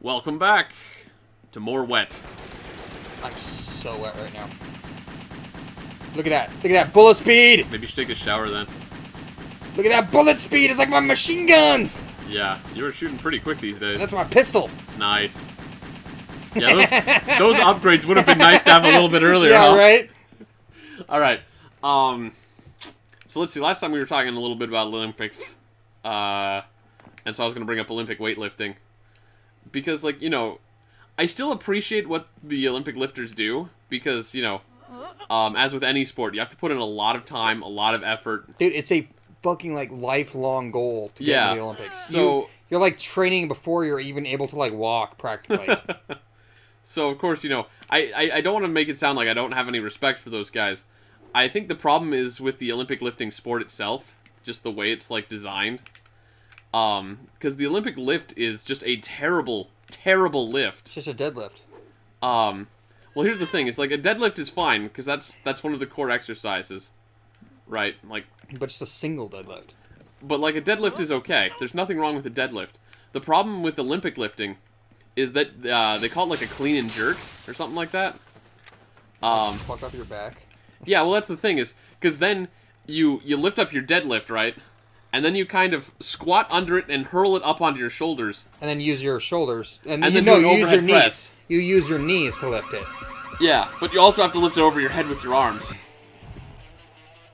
Welcome back to more wet. I'm so wet right now. Look at that. Look at that bullet speed. Maybe you should take a shower then. Look at that bullet speed. It's like my machine guns. Yeah, you were shooting pretty quick these days. That's my pistol. Nice. Yeah, those upgrades would have been nice to have a little bit earlier, Yeah, huh? right? All right. So let's see. Last time we were talking a little bit about Olympics. And so I was going to bring up Olympic weightlifting. Because, like, you know, I still appreciate what the Olympic lifters do. Because, you know, as with any sport, you have to put in a lot of time, a lot of effort. Dude, it's a fucking, like, lifelong goal to get into the Olympics. So you're, like, training before you're even able to, like, walk, practically. So, of course, you know, I don't want to make it sound like I don't have any respect for those guys. I think the problem is with the Olympic lifting sport itself, just the way it's, like, designed. Because the Olympic lift is just a terrible, terrible lift. It's just a deadlift. Well, here's the thing. It's like a deadlift is fine, because that's one of the core exercises. Right? Like, But just a single deadlift. but, like, a deadlift is okay. There's nothing wrong with a deadlift. The problem with Olympic lifting is that they call it, like, a clean and jerk, or something like that. Fuck up your back. Yeah, well, that's the thing, is, because then you lift up your deadlift, right? And then you kind of squat under it and hurl it up onto your shoulders. And then use your shoulders. And then you do an use your overhead knees. press. You use your knees to lift it. Yeah, but you also have to lift it over your head with your arms.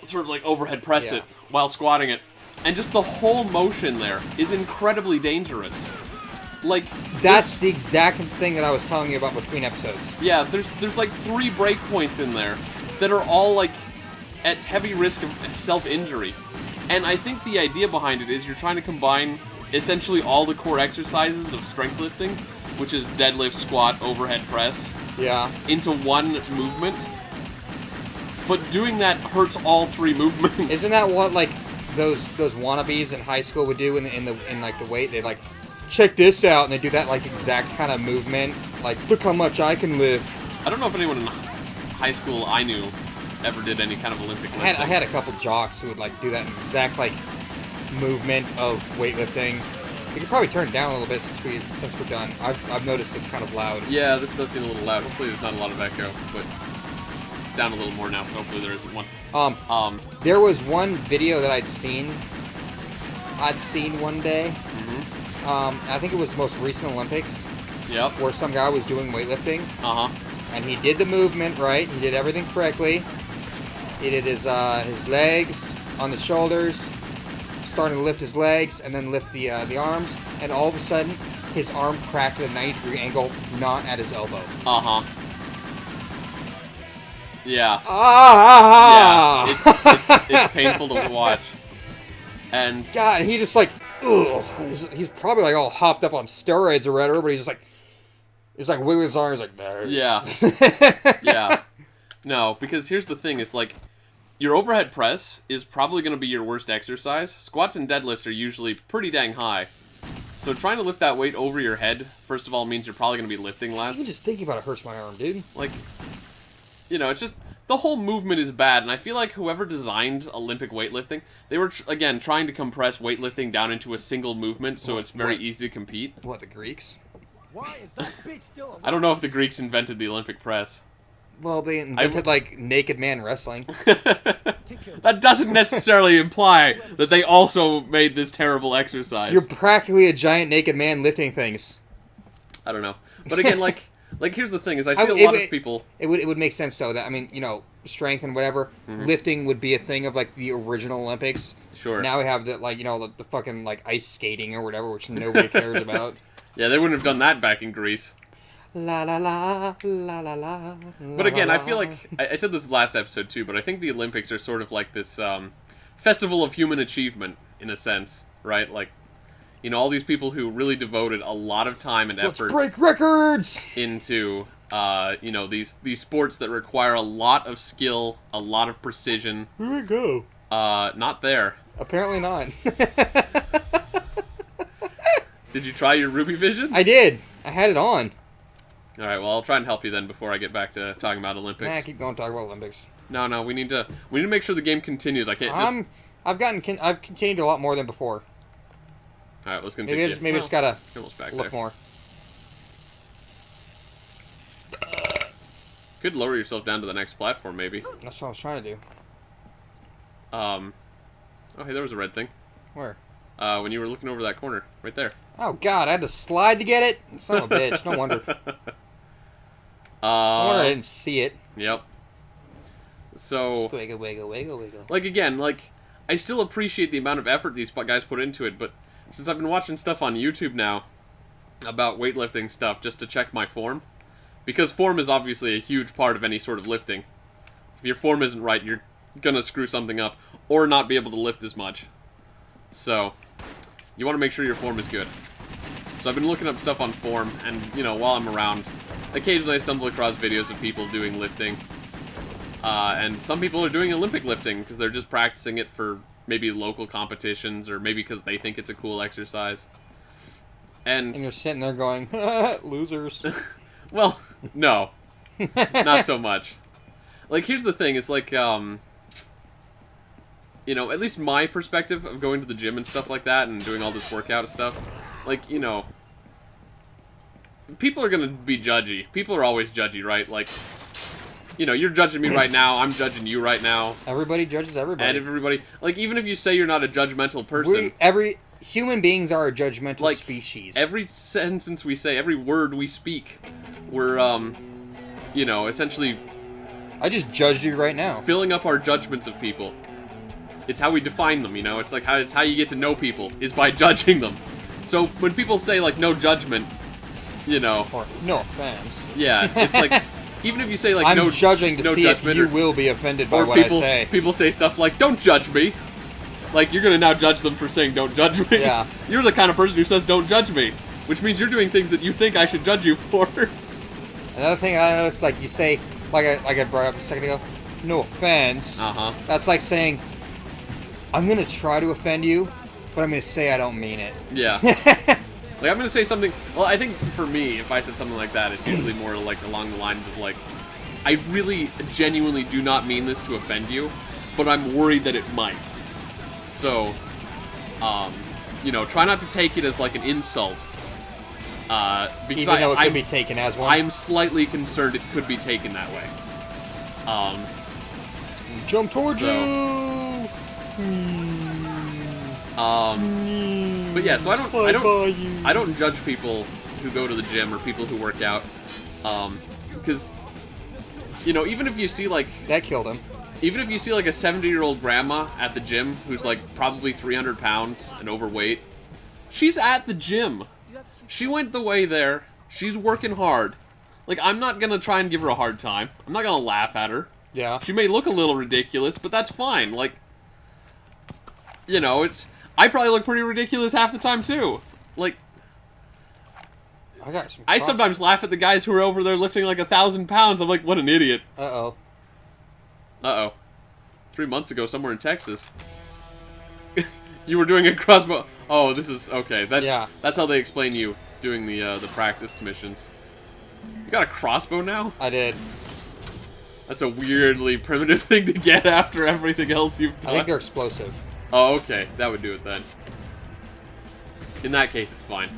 Sort of like overhead press Yeah. it while squatting it. And just the whole motion there is incredibly dangerous. Like, That's the exact thing that I was telling you about between episodes. yeah, there's like 3 break points in there that are all like at heavy risk of self-injury. And I think the idea behind it is you're trying to combine essentially all the core exercises of strength lifting, which is deadlift, squat, overhead press, Yeah. into one movement. But doing that hurts all 3 movements. Isn't that what like those wannabes in high school would do in like the weight? They like check this out and they do that like exact kind of movement. Like look how much I can lift. I don't know if anyone in high school I knew ever did any kind of Olympic lifting. I had a couple jocks who would like do that exact like movement of weightlifting. We could probably turn it down a little bit since we're done. I've noticed it's kind of loud. Yeah, this does seem a little loud. Hopefully there's not a lot of echo, but it's down a little more now, so hopefully there isn't one. There was one video that I'd seen one day. I think it was most recent Olympics, Yep. where some guy was doing weightlifting, Uh-huh. and he did the movement right. He did everything correctly. He did his legs on the shoulders, starting to lift his legs, and then lift the arms, and all of a sudden, his arm cracked at a 90-degree angle, not at his elbow. Uh-huh. Yeah. Ah! Yeah. It's painful to watch. And God, he just like, ugh. He's probably like all hopped up on steroids or whatever, but he's like wiggling his arms like, no. Yeah. Yeah. No, because here's the thing, it's like your overhead press is probably going to be your worst exercise. Squats and deadlifts are usually pretty dang high. So trying to lift that weight over your head, first of all, means you're probably going to be lifting less. Even just thinking about it hurts my arm, dude. Like, you know, it's just, the whole movement is bad, and I feel like whoever designed Olympic weightlifting, they were, again, trying to compress weightlifting down into a single movement, so it's very easy to compete. What, the Greeks? Why is that bitch still alive? I don't know if the Greeks invented the Olympic press. Well, they invented like naked man wrestling. That doesn't necessarily imply that they also made this terrible exercise. You're practically a giant naked man lifting things. I don't know. But again, like here's the thing, is I see a lot of people... It would make sense, though, that, I mean, you know, strength and whatever, lifting would be a thing of, like, the original Olympics. Sure. Now we have, the like, you know, the fucking, like, ice skating or whatever, which nobody cares about. Yeah, they wouldn't have done that back in Greece. La la la, la la la. But again, I feel like, I said this last episode too, but I think the Olympics are sort of like this festival of human achievement, in a sense, right? Like, you know, all these people who really devoted a lot of time and effort... Let's break records! ...into, you know, these sports that require a lot of skill, a lot of precision. Where did it go? Not there. Apparently not. Did you try your Ruby Vision? I did. I had it on. Alright, well, I'll try and help you then before I get back to talking about Olympics. Nah, keep going, talk about Olympics. No, we need to make sure the game continues. I can't just... I've continued a lot more than before. Alright, let's Maybe continue. I just gotta Almost back look there. more. Could lower yourself down to the next platform, maybe. That's what I was trying to do. Oh, hey, there was a red thing. Where? When you were looking over that corner, right there. Oh God, I had to slide to get it. Son of a bitch. No wonder. No wonder I didn't see it. Yep. So, Wiggle, wiggle, wiggle, wiggle. like, again, like, I still appreciate the amount of effort these guys put into it, but since I've been watching stuff on YouTube now about weightlifting stuff just to check my form, because form is obviously a huge part of any sort of lifting. If your form isn't right, you're gonna screw something up or not be able to lift as much. So, you want to make sure your form is good. So I've been looking up stuff on form, and, you know, while I'm around, occasionally I stumble across videos of people doing lifting. And some people are doing Olympic lifting because they're just practicing it for maybe local competitions or maybe because they think it's a cool exercise. And you're sitting there going, losers. well, no. Not so much. Like, here's the thing. It's like, you know, at least my perspective of going to the gym and stuff like that and doing all this workout stuff, like, you know, people are going to be judgy. People are always judgy, right? Like, you know, you're judging me right now. I'm judging you right now. Everybody judges everybody. And everybody, like, even if you say you're not a judgmental person. Human beings are a judgmental like, species. Every sentence we say, every word we speak, we're, you know, essentially... I just judged you right now. Filling up our judgments of people. It's how we define them, you know? It's like it's how you get to know people, is by judging them. So when people say, like, no judgment, you know... Or no offense. Yeah, it's like... Even if you say, like, I'm no judging to no see if judgment you or, will be offended by or what people, I say. People say stuff like, don't judge me. Like, you're going to now judge them for saying don't judge me. Yeah. You're the kind of person who says don't judge me. Which means you're doing things that you think I should judge you for. Another thing I noticed, like, you say, like I brought up a second ago, no offense. Uh-huh. That's like saying, I'm going to try to offend you, but I'm going to say I don't mean it. Yeah. Like, I'm going to say something... Well, I think for me, if I said something like that, it's usually more, like, along the lines of, like, I really genuinely do not mean this to offend you, but I'm worried that it might. So, you know, try not to take it as, like, an insult. Because Even though it could be taken as one. I'm slightly concerned it could be taken that way. Jump towards so, you! But yeah, so I don't don't judge people who go to the gym or people who work out. Because, you know, even if you see, like... That killed him. Even if you see, like, a 70-year-old grandma at the gym who's, like, probably 300 pounds and overweight, she's at the gym. She went the way there. She's working hard. Like, I'm not gonna try and give her a hard time. I'm not gonna laugh at her. Yeah. She may look a little ridiculous, but that's fine. Like, you know, it's... I probably look pretty ridiculous half the time, too. Like... I sometimes laugh at the guys who are over there lifting like 1,000 pounds. I'm like, what an idiot. Uh-oh. Uh-oh. 3 months ago, somewhere in Texas. You were doing a crossbow. Oh, this is... Okay, that's how they explain you doing the practice missions. You got a crossbow now? I did. That's a weirdly primitive thing to get after everything else you've done. I think they're explosive. Oh, okay. That would do it then. In that case, it's fine.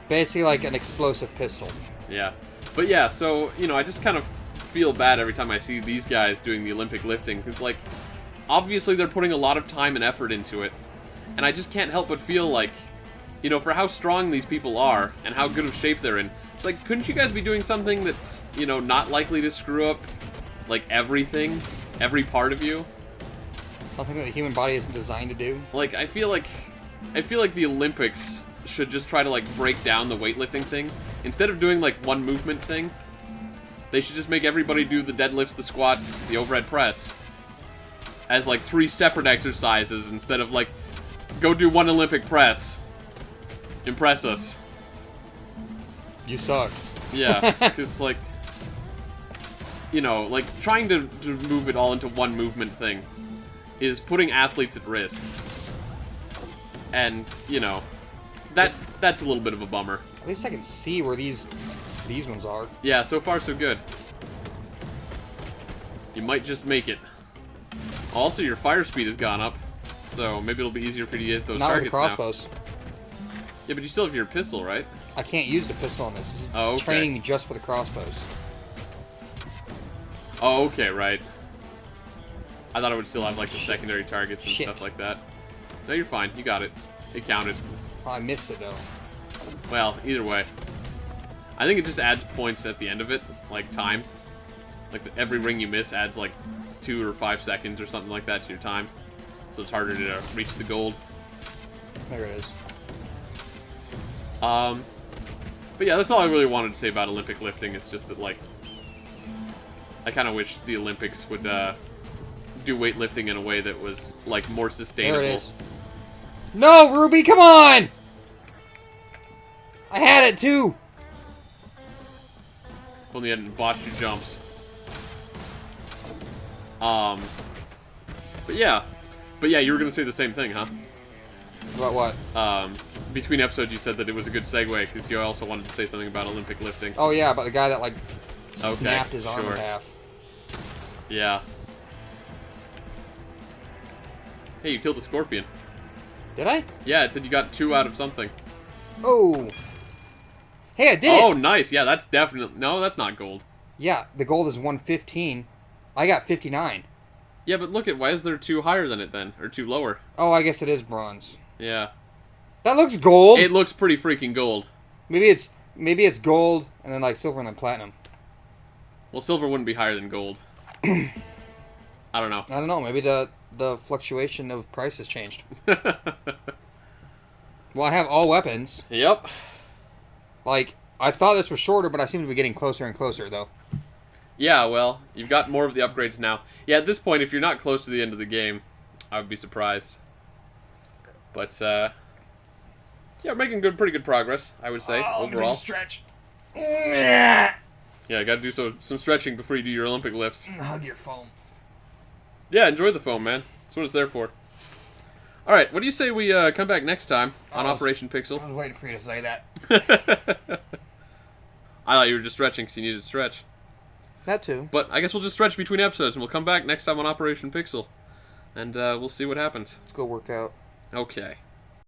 Basically like an explosive pistol. Yeah. But yeah, so, you know, I just kind of feel bad every time I see these guys doing the Olympic lifting, because, like, obviously they're putting a lot of time and effort into it, and I just can't help but feel like, you know, for how strong these people are, and how good of shape they're in, it's like, couldn't you guys be doing something that's, you know, not likely to screw up, like, everything, every part of you? Something that the human body isn't designed to do? Like, I feel like the Olympics should just try to, like, break down the weightlifting thing. Instead of doing, like, one movement thing, they should just make everybody do the deadlifts, the squats, the overhead press as, like, 3 separate exercises instead of, like, go do 1 Olympic press. Impress us. You suck. Yeah, because, like, you know, like, trying to move it all into one movement thing is putting athletes at risk. And, you know, that's a little bit of a bummer. At least I can see where these ones are. Yeah, so far so good. You might just make it. Also, your fire speed has gone up, so maybe it'll be easier for you to get those Not with targets the crossbows. now. Yeah, but you still have your pistol, right? I can't use the pistol on this. This is Oh, okay. training me just for the crossbows. Oh, okay, right. I thought it would still have, like, the secondary targets and Shit. stuff like that. No, you're fine. You got it. It counted. Oh, I missed it, though. Well, either way. I think it just adds points at the end of it, like time. Like, every ring you miss adds, like, 2 or 5 seconds or something like that to your time. So it's harder to reach the gold. There it is. But yeah, that's all I really wanted to say about Olympic lifting. It's just that, like, I kind of wish the Olympics would do weightlifting in a way that was, like, more sustainable. There it is. No, Ruby, come on! I had it, too! Only hadn't botched your jumps. But yeah. But yeah, you were going to say the same thing, huh? About what? Between episodes you said that it was a good segue, because you also wanted to say something about Olympic lifting. Oh, yeah, about the guy that, like, snapped his arm sure. in half. Yeah. Hey, you killed a scorpion. Did I? Yeah, it said you got 2 out of something. Oh! Hey, I did it! Oh, nice. Yeah, that's definitely... No, that's not gold. Yeah, the gold is 115. I got 59. Yeah, but look at... Why is there 2 higher than it then? Or 2 lower? Oh, I guess it is bronze. Yeah. That looks gold! It looks pretty freaking gold. Maybe it's gold, and then, like, silver and then platinum. Well, silver wouldn't be higher than gold. I don't know. I don't know, maybe the fluctuation of price has changed. Well, I have all weapons. Yep. Like, I thought this was shorter, but I seem to be getting closer and closer, though. Yeah, well, you've got more of the upgrades now. Yeah, at this point, if you're not close to the end of the game, I would be surprised. But, yeah, we're making pretty good progress, I would say, overall. Stretch. Yeah, I gotta do some stretching before you do your Olympic lifts. Hug your foam. Yeah, enjoy the foam, man. That's what it's there for. Alright, what do you say we come back next time on Operation Pixel? I was waiting for you to say that. I thought you were just stretching because you needed to stretch. That too. But I guess we'll just stretch between episodes, and we'll come back next time on Operation Pixel. And we'll see what happens. Let's go work out. Okay.